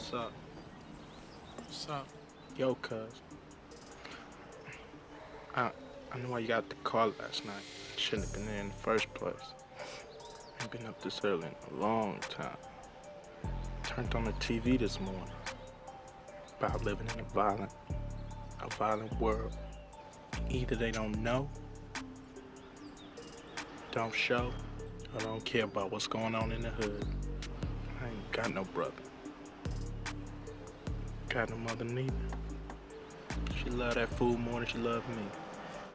What's up? What's up? Yo, cuz. I know why you got the call last night. Shouldn't have been there in the first place. Ain't been up this early in a long time. Turned on the TV this morning. About living in a violent world. Either they don't know, don't show, or don't care about what's going on in the hood. I ain't got no brother. Got no mother neither. She love that food more than she love me.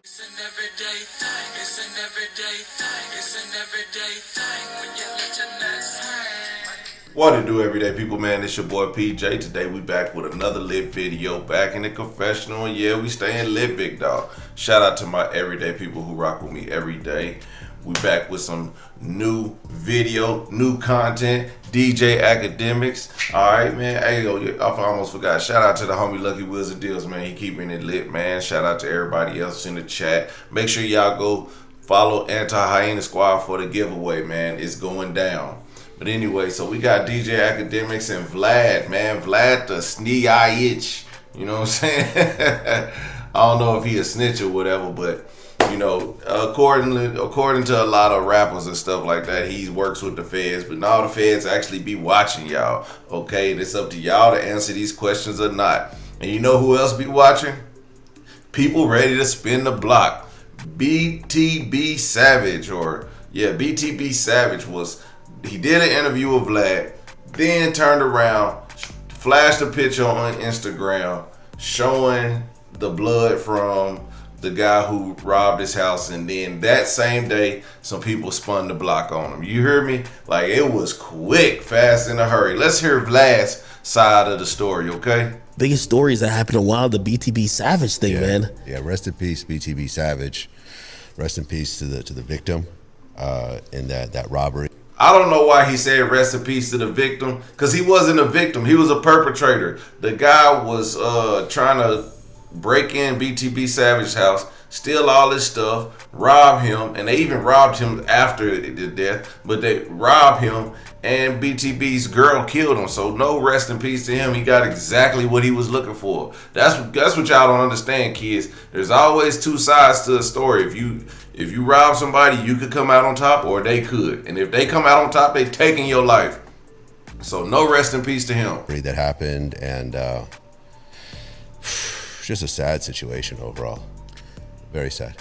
It's an everyday thing, it's an everyday thing, it's an everyday thing when you let your nuts hang. What it do, everyday people, man? It's your boy PJ. Today we back with another lit video, back in the confessional, and yeah, we staying lit, big dog. Shout out to my everyday people who rock with me every day. We back with some new video, new content. DJ Akademiks. Alright, man. Hey, yo, I almost forgot. Shout out to the homie Lucky Wizard Deals, man. He keeping it lit, man. Shout out to everybody else in the chat. Make sure y'all go follow Hyena Squad for the giveaway, man. It's going down. But anyway, so we got DJ Akademiks and Vlad, man. Vlad the snee eye itch. You know what I'm saying? I don't know if he a snitch or whatever, but you know, according to a lot of rappers and stuff like that, he works with the feds, but now the feds actually be watching y'all. Okay, and it's up to y'all to answer these questions or not. And you know who else be watching? People ready to spin the block. BTB Savage, BTB Savage he did an interview with Vlad, then turned around, flashed a picture on Instagram showing the blood from the guy who robbed his house, and then that same day some people spun the block on him. You hear me? Like, it was quick, fast, in a hurry. Let's hear Vlad's side of the story, okay? Biggest stories that happened a while, the BTB Savage thing, man. Yeah, rest in peace, BTB Savage. Rest in peace to the victim in that robbery. I don't know why he said rest in peace to the victim, because he wasn't a victim. He was a perpetrator. The guy was trying to break in BTB Savage's house, steal all his stuff, rob him, and they even robbed him after the death, but they robbed him, and BTB's girl killed him. So no rest in peace to him. He got exactly what he was looking for. That's what y'all don't understand, kids. There's always two sides to a story. If you rob somebody, you could come out on top, or they could. And if they come out on top, they taking your life. So no rest in peace to him. That happened, and just a sad situation overall. Very sad.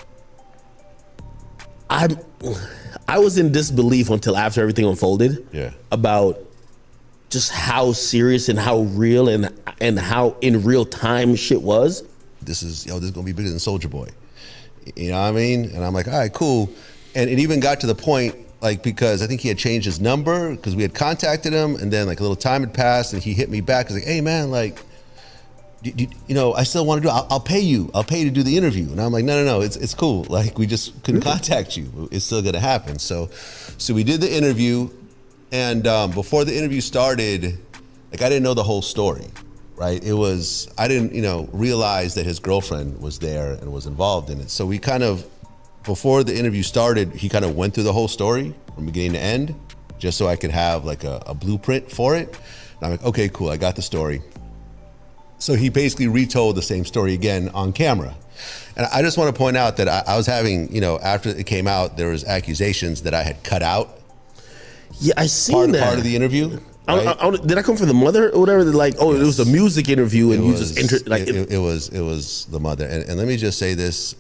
I was in disbelief until after everything unfolded. Yeah. About just how serious and how real and how in real time shit was. This is gonna be bigger than Soulja Boy. You know what I mean? And I'm like, all right, cool. And it even got to the point, like, because I think he had changed his number because we had contacted him, and then like a little time had passed, and he hit me back. He's like, hey man, like, you know, I still want to do it. I'll pay you to do the interview. And I'm like, no, it's cool. Like, we just couldn't contact you. It's still gonna happen. So we did the interview, and before the interview started, like, I didn't know the whole story, right? I didn't, realize that his girlfriend was there and was involved in it. So we kind of, before the interview started, he kind of went through the whole story from beginning to end, just so I could have like a blueprint for it. And I'm like, okay, cool, I got the story. So he basically retold the same story again on camera. And I just want to point out that I was having, after it came out, there was accusations that I had cut out. Yeah, I seen that. Part of the interview. Right? Did I come from the mother or whatever? Like, yes. It was a music interview, and you just entered. Like, it was the mother. And let me just say this: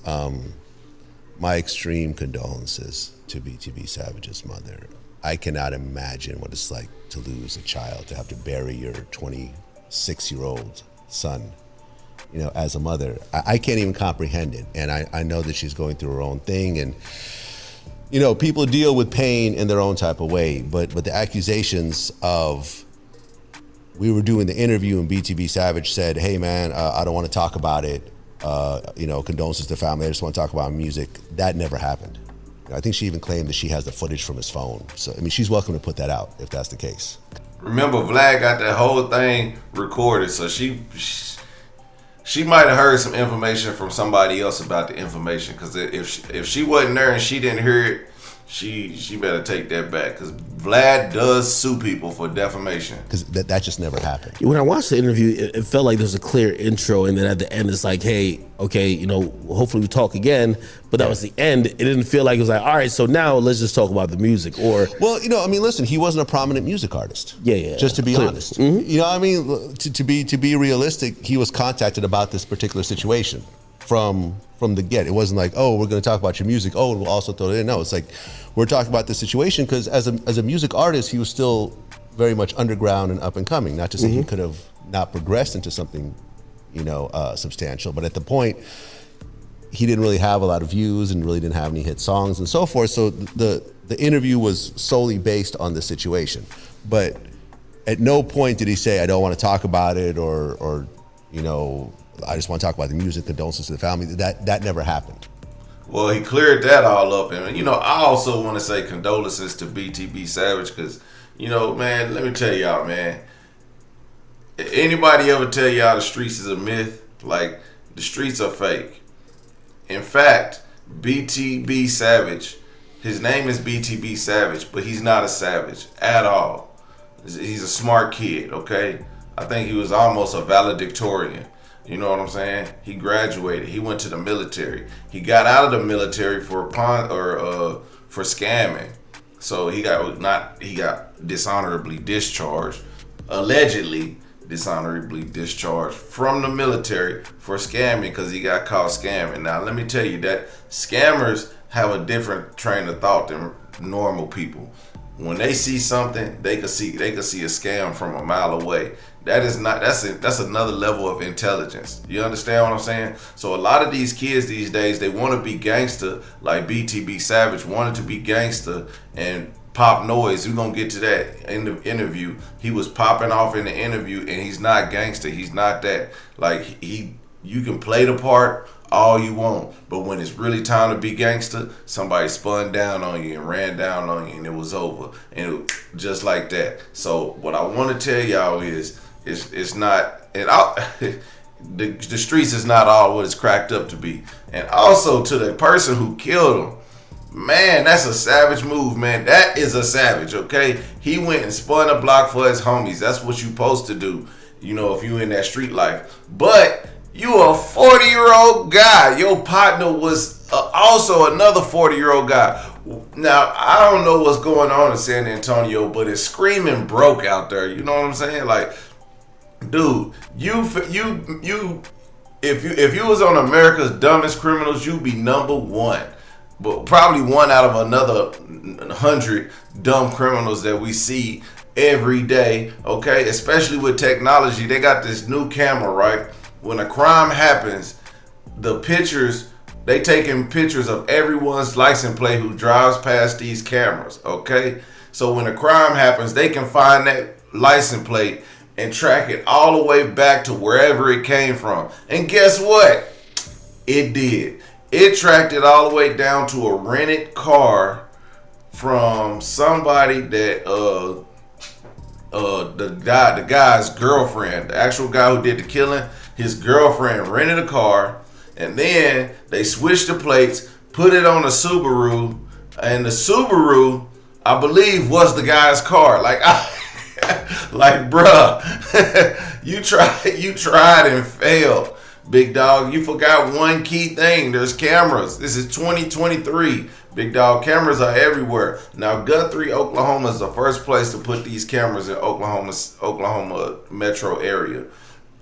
my extreme condolences to BTB Savage's mother. I cannot imagine what it's like to lose a child, to have to bury your 26-year-old son, as a mother. I can't even comprehend it. And I know that she's going through her own thing, and people deal with pain in their own type of way, but the accusations of, we were doing the interview and BTB Savage said, hey man, I don't want to talk about it, condolences to the family, I just want to talk about music. That never happened. I think she even claimed that she has the footage from his phone. So, I mean, she's welcome to put that out if that's the case. Remember, Vlad got that whole thing recorded, so she might have heard some information from somebody else about the information. Because if she wasn't there and she didn't hear it, she better take that back, because Vlad does sue people for defamation. Because that just never happened. When I watched the interview, it felt like there was a clear intro, and then at the end, it's like, hey, okay, you know, hopefully we talk again. But that was the end. It didn't feel like it was like, all right, so now let's just talk about the music. Or, well, you know, I mean, listen, he wasn't a prominent music artist. Yeah. Just to be Clearly. honest, you know, I mean, to be realistic, he was contacted about this particular situation from the get. It wasn't like, oh, we're going to talk about your music. Oh, and we'll also throw it in. No, it's like, we're talking about the situation because as a music artist, he was still very much underground and up and coming. Not to say he could have not progressed into something, you know, substantial, but at the point, he didn't really have a lot of views and really didn't have any hit songs and so forth. So the interview was solely based on the situation. But at no point did he say, I don't want to talk about it, or you know, I just want to talk about the music, condolences to the family. That never happened. Well, he cleared that all up. And, you know, I also want to say condolences to BTB Savage because, you know, man, let me tell y'all, man. Anybody ever tell y'all the streets is a myth? Like, the streets are fake. In fact, BTB Savage, his name is BTB Savage, but he's not a savage at all. He's a smart kid, okay? I think he was almost a valedictorian. You know what I'm saying? He graduated. He went to the military. He got out of the military for scamming. So he got dishonorably discharged, allegedly dishonorably discharged from the military for scamming because he got caught scamming. Now let me tell you that scammers have a different train of thought than normal people. When they see something, they can see a scam from a mile away. That's another level of intelligence. You understand what I'm saying? So a lot of these kids these days, they want to be gangster, like BTB Savage wanted to be gangster and pop noise. We're gonna get to that in the interview. He was popping off in the interview, and he's not gangster. He's not that. Like you can play the part all you want, but when it's really time to be gangster, somebody spun down on you and ran down on you, and it was over, and it was just like that. So what I want to tell y'all is, it's not, and the streets is not all what it's cracked up to be. And also to the person who killed him, man, that's a savage move, man. That is a savage, okay? He went and spun a block for his homies. That's what you supposed to do, you know, if you in that street life. But you a 40-year-old guy. Your partner was also another 40-year-old guy. Now, I don't know what's going on in San Antonio, but it's screaming broke out there. You know what I'm saying? Like, dude, if you was on America's Dumbest Criminals, you'd be number one. But probably one out of another 100 dumb criminals that we see every day, okay? Especially with technology. They got this new camera, right? When a crime happens, they taking pictures of everyone's license plate who drives past these cameras, okay? So when a crime happens, they can find that license plate and track it all the way back to wherever it came from. And guess what? It did. It tracked it all the way down to a rented car from somebody that the guy's girlfriend, the actual guy who did the killing, his girlfriend rented a car, and then they switched the plates, put it on a Subaru, and the Subaru, I believe, was the guy's car. Like, like, bruh, you tried and failed. Big dog, you forgot one key thing. There's cameras. This is 2023. Big dog, cameras are everywhere. Now, Guthrie, Oklahoma is the first place to put these cameras in Oklahoma metro area,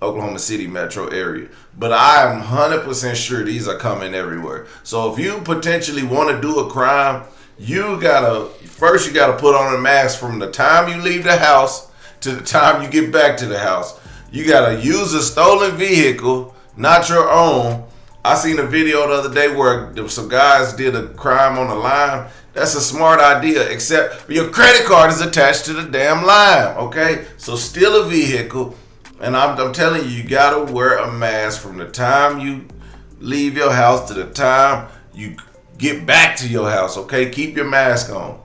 Oklahoma City metro area. But I am 100% sure these are coming everywhere. So if you potentially want to do a crime, you gotta put on a mask from the time you leave the house to the time you get back to the house. You gotta use a stolen vehicle, not your own. I seen a video the other day where some guys did a crime on the line. That's a smart idea, except your credit card is attached to the damn line, okay? So steal a vehicle, and I'm telling you, you gotta wear a mask from the time you leave your house to the time you get back to your house, okay? Keep your mask on.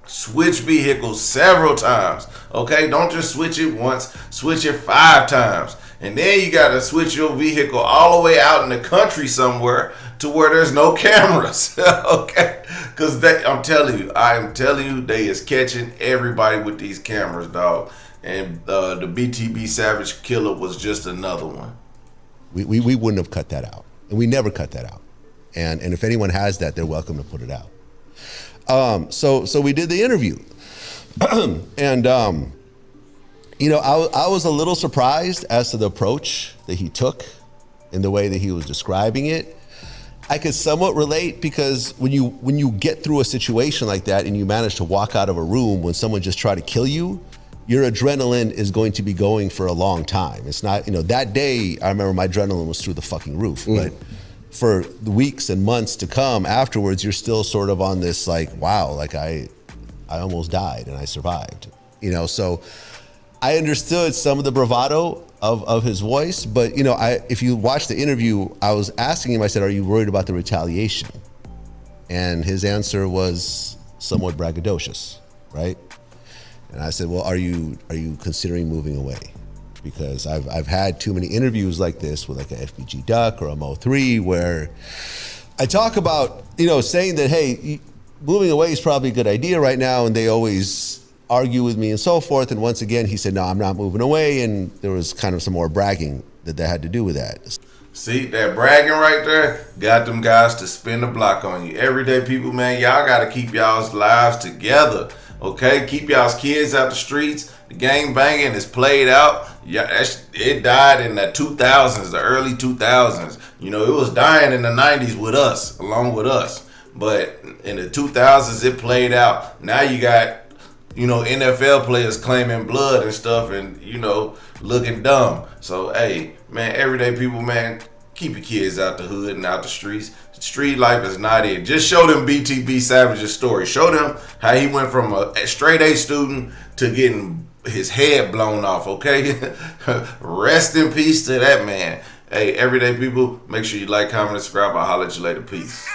Switch vehicles several times, okay? Don't just switch it once, switch it 5 times. And then you got to switch your vehicle all the way out in the country somewhere to where there's no cameras. Okay? Because I am telling you, they is catching everybody with these cameras, dog. And the BTB Savage Killer was just another one. We wouldn't have cut that out. And we never cut that out. And if anyone has that, they're welcome to put it out. So we did the interview. And, you know, I was a little surprised as to the approach that he took and the way that he was describing it. I could somewhat relate because when you get through a situation like that and you manage to walk out of a room when someone just tried to kill you, your adrenaline is going to be going for a long time. It's not, you know, that day, I remember my adrenaline was through the fucking roof. But for the weeks and months to come afterwards, you're still sort of on this like, wow, like I almost died and I survived. You know, so I understood some of the bravado of his voice, but you know, if you watch the interview, I was asking him, I said, are you worried about the retaliation? And his answer was somewhat braggadocious, right? And I said, well, are you considering moving away? Because I've had too many interviews like this with like a FBG Duck or a Mo3 where I talk about, you know, saying that, hey, moving away is probably a good idea right now, and they always argue with me and so forth. And once again, he said, no, I'm not moving away. And there was kind of some more bragging that had to do with that. See, that bragging right there got them guys to spin the block on you. Everyday people, man, y'all got to keep y'all's lives together. Okay, keep y'all's kids out the streets. The gang banging is played out. Yeah, it died in the 2000s, the early 2000s. You know, it was dying in the 90s with us, along with us. But in the 2000s, it played out. Now you got, you know, NFL players claiming blood and stuff and, you know, looking dumb. So, hey, man, everyday people, man, keep your kids out the hood and out the streets. Street life is not it. Just show them BTB Savage's story. Show them how he went from a straight A student to getting his head blown off, okay? Rest in peace to that man. Hey, everyday people, make sure you like, comment, and subscribe. I'll holler at you later. Peace.